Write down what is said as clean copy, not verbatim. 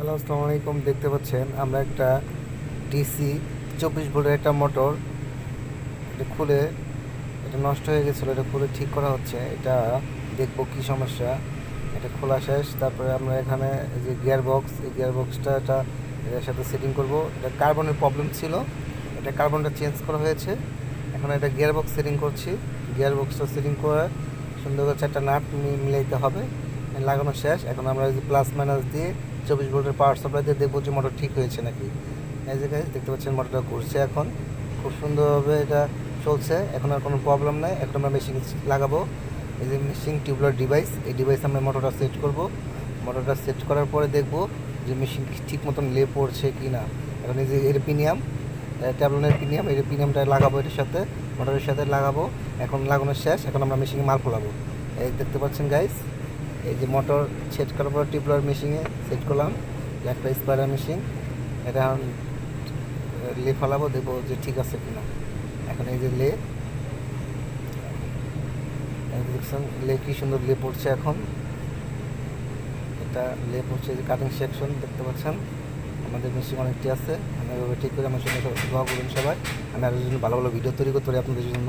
Hello, আসসালামু আলাইকুম। দেখতে পাচ্ছেন আমরা একটা ডিসি 24 ভোল্টের একটা মোটর, এটা খুলে, এটা নষ্ট হয়ে গেছিলো, এটা খুলে ঠিক করা হচ্ছে। এটা দেখবো কি সমস্যা। এটা খোলা শেষ, তারপরে আমরা এখানে এই যে গিয়ার বক্স, এই গিয়ার বক্সটা এটার সাথে সেটিং করব। এটা কার্বনের প্রবলেম ছিল, এটা কার্বনটা চেঞ্জ করা হয়েছে। এখন এটা গিয়ার বক্স সেটিং করছি। গিয়ার বক্সটা সেটিং করে সুন্দর করে 4টা নাট মিলাইতে হবে। লাগানো শেষ। এখন আমরা এই যে প্লাস মাইনাস দিয়ে 24 ভোল্টের পাওয়ার সাপ্লাই দিয়ে দেখবো যে মোটর ঠিক হয়েছে নাকি। এই যে guys দেখতে পাচ্ছেন মোটরটা ঘুরছে, এখন খুব সুন্দরভাবে এটা চলছে। এখন আর কোনো প্রবলেম নাই। এখন আমরা মেশিন লাগাবো। এই যে মেশিন টিউবলার ডিভাইস, এই ডিভাইস আমরা মোটরটা সেট করব। মোটরটা সেট করার পরে দেখবো যে মেশিন ঠিক মতন লে পড়ছে কি না। এখন এই যে এরপিনিয়াম, ট্যাবলনের পিনিয়াম, এই পিনিয়ামটা লাগাবো, এটার সাথে মোটরের সাথে লাগাবো। এখন লাগানো শেষ। এখন আমরা মেশিনে মাল খোলাবো। এই দেখতে পাচ্ছেন গাইস, এই যে মোটর সেট করার পর টিউবলার মেশিনে সেট করলাম, একটা স্পাইরার মেশিন। এটা এখন লে ফেলাবো, দেখবো যে ঠিক আছে কিনা। এখন এই যে লে, দেখছেন লে কি সুন্দর লে পড়ছে। এখন এটা লে পড়ছে, যে কাটিং সেকশন দেখতে পাচ্ছেন। আমাদের মেশিন অনেকটি আছে, আমি এভাবে ঠিক করে আমার সঙ্গে দোয়া করবেন সবাই। আমি আরও জন্য ভালো ভালো ভিডিও তৈরি করতে পারি আপনাদের জন্য।